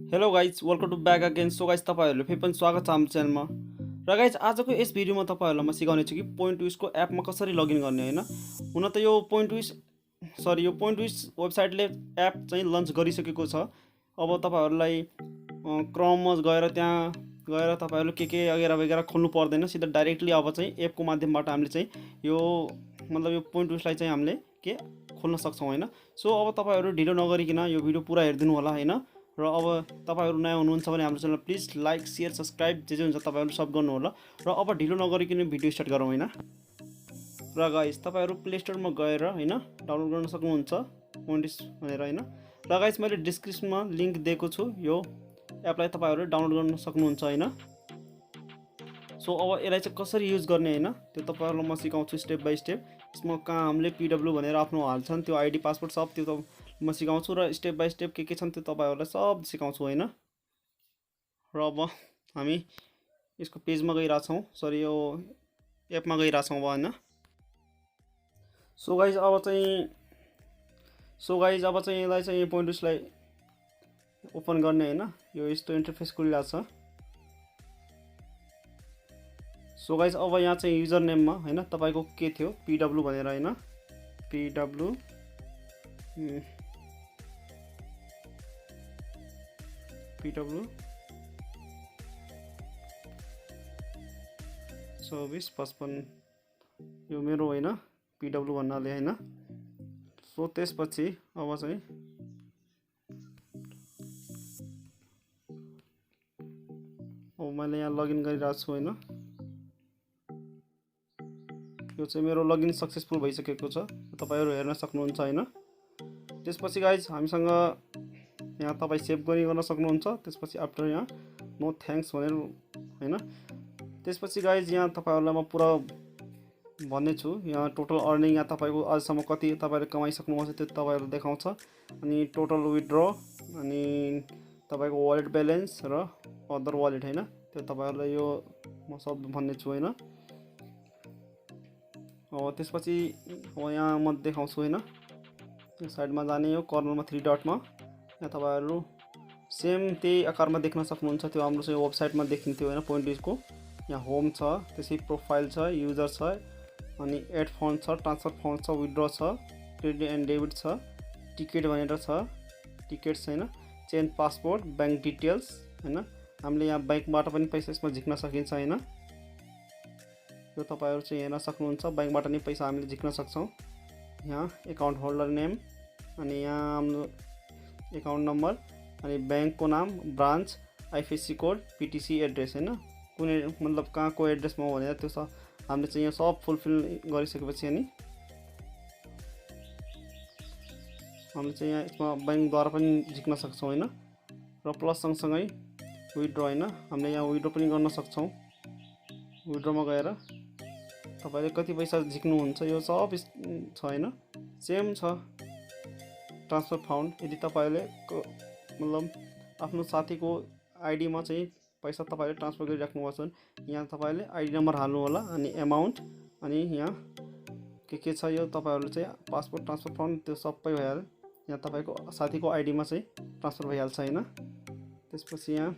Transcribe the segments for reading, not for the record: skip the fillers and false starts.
Hello guys welcome to back again. So guys तपाईँहरूले फेरि पनि स्वागत छ हाम्रो च्यानलमा। र गाइज आजको यस भिडियोमा तपाईँहरूलाई म सिकाउने छु कि पोइन्ट विसको एपमा कसरी लगइन गर्ने होइन। हुन त यो पोइन्ट विस वेबसाइटले एप चाहिँ लन्च गरिसकेको छ। अब तपाईँहरूलाई क्रममा गएर त्यहाँ गएर तपाईँहरूले के वगैरह वगैरह खोल्नु पर्दैन, सिधा डाइरेक्टली अब चाहिँ एपको माध्यमबाट हामीले चाहिँ यो यो पोइन्ट विसलाई चाहिँ हामीले के खोल्न सक्छौँ होइन। सो अब तपाईँहरू ढिलो नगरिकन यो भिडियो पुरा हेरिदिनु होला होइन। र अब तपाईँहरू नयाँ हुनुहुन्छ भने हाम्रो channel please like share subscribe जे हुन्छ तपाईँहरू सब गर्नु होला। र अब ढिलो नगरिकन भिडियो स्टार्ट गरौँ होइन। र गाइस तपाईँहरू प्ले स्टोरमा गएर होइन डाउनलोड गर्न सक्नुहुन्छ पोइन्ट विस भनेर होइन। र गाइस मैले डिस्क्रिप्सनमा लिङ्क दिएको छु, यो एपलाई तपाईँहरू डाउनलोड गर्न सक्नुहुन्छ होइन। सो अब यसलाई चाहिँ कसरी युज गर्ने होइन त्यो तपाईँहरूलाई म सिकाउँछु स्टेप बाई स्टेप। यसमा कहाँ हामीले पिडब्ल्यू भनेर आफ्नो हाल्छन् त्यो आइडी पासवर्ड सब त्यो त म सिकाउँछु र स्टेप बाई स्टेप के छन् त्यो तपाईँहरूलाई सब सिकाउँछु होइन। र अब हामी यसको पेजमा गइरहेछौँ, सरी यो एपमा गइरहेछौँ अब होइन। सो गाइज अब चाहिँ यसलाई चाहिँ पोइन्ट विसलाई ओपन गर्ने होइन। यो यस्तो इन्टरफेस खुलिरहेको छ। सो गाइज अब यहाँ चाहिँ युजर नेममा होइन तपाईँको के थियो पिडब्ल्यू भनेर होइन, पिडब्ल्यू 2455 यो मेरो होइन पिडब्ल्यू भन्नाले होइन। सो त्यसपछि अब चाहिँ अब मैले यहाँ लगइन गरिरहेको छु होइन। यो चाहिँ मेरो लगइन सक्सेसफुल भइसकेको छ, तपाईँहरू हेर्न सक्नुहुन्छ होइन। त्यसपछि गाइज हामीसँग यहाँ तपाईँ सेभ गर्न सक्नुहुन्छ। त्यसपछि आफ्टर यहाँ नो थ्याङ्क्स भनेर होइन। त्यसपछि गाइज यहाँ तपाईँहरूलाई म पुरा भन्ने छु, यहाँ टोटल अर्निङ यहाँ तपाईँको आजसम्म कति तपाईँले कमाइसक्नुहुन्छ त्यो तपाईँहरू देखाउँछ। अनि टोटल विथड्र अनि तपाईँको वालेट ब्यालेन्स र अदर वालेट होइन त्यो तपाईँहरूलाई यो म सब भन्ने छु होइन। अब त्यसपछि अब यहाँ म देखाउँछु होइन। यो साइडमा जाने यो कर्नरमा 3 डटमा यहाँ तपाईँहरू सेम त्यही आकारमा देख्न सक्नुहुन्छ। त्यो हाम्रो चाहिँ वेबसाइटमा देखिन्थ्यो होइन पोइन्ट विसको। यहाँ होम छ, त्यसै प्रोफाइल छ, युजर छ, अनि एड फन्ड छ, ट्रान्सफर फन्ड छ, विथड्र छ, क्रेडिट एन्ड डेबिट छ, टिकट भनेर छ, टिकट्स होइन, चेन्ज पासपोर्ट, ब्याङ्क डिटेल्स होइन। हामीले यहाँ ब्याङ्कबाट पनि पैसा यसमा झिक्न सकिन्छ होइन। यो तपाईँहरू चाहिँ हेर्न सक्नुहुन्छ, ब्याङ्कबाट नि पैसा हामीले झिक्न सक्छौँ। यहाँ एकाउन्ट होल्डर नेम अनि यहाँ हाम्रो एकाउन्ट नम्बर अनि ब्याङ्कको नाम, ब्रान्च, आइएफएससी कोड, पिटिसी एड्रेस होइन, कुनै कहाँको एड्रेसमा हो भनेर त्यो सब हामीले चाहिँ यहाँ सब फुलफिल गरिसकेपछि अनि हामीले चाहिँ यहाँ यसमा ब्याङ्कद्वारा पनि झिक्न सक्छौँ होइन। र प्लस सँगसँगै विथड्र होइन, हामीले यहाँ विथड्र पनि गर्न सक्छौँ। विथड्रमा गएर तपाईँले कति पैसा झिक्नुहुन्छ यो सब छ होइन, सेम छ। ट्रान्सफर फाउन्ड यदि तपाईँले आफ्नो साथीको आइडीमा चाहिँ पैसा तपाईँले ट्रान्सफर गरिराख्नु भएको छ भने यहाँ तपाईँले आइडी नम्बर हाल्नु होला अनि एमाउन्ट अनि यहाँ के छ यो तपाईँहरूले चाहिँ पासपोर्ट ट्रान्सफर फाउन्ड त्यो सबै भइहाल्यो। यहाँ तपाईँको साथीको आइडीमा चाहिँ ट्रान्सफर भइहाल्छ होइन। त्यसपछि यहाँ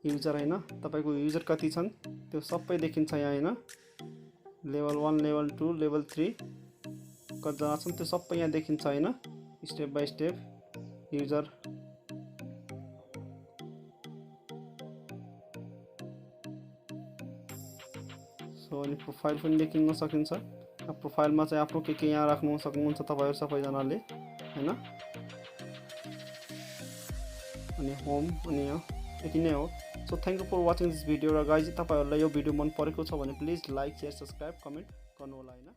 युजर होइन, तपाईँको युजर कति छन् त्यो सबै देखिन्छ यहाँ होइन। लेभल 1, लेभल 2, लेभल 3 कतिजना छन् त्यो सबै यहाँ देखिन्छ होइन, step by step user. So अनि प्रोफाइल पनि देखिन सकिन्छ। प्रोफाइलमा चाहिँ आफ्नो के यहाँ राख्नु सक्नुहुन्छ तपाईँहरू सबैजनाले होइन। अनि होम अनि यहाँ यति नै हो। So thank you for watching this video. र गाइज तपाईँहरूलाई यो भिडियो मन परेको छ भने please like share subscribe comment गर्नु होला होइन।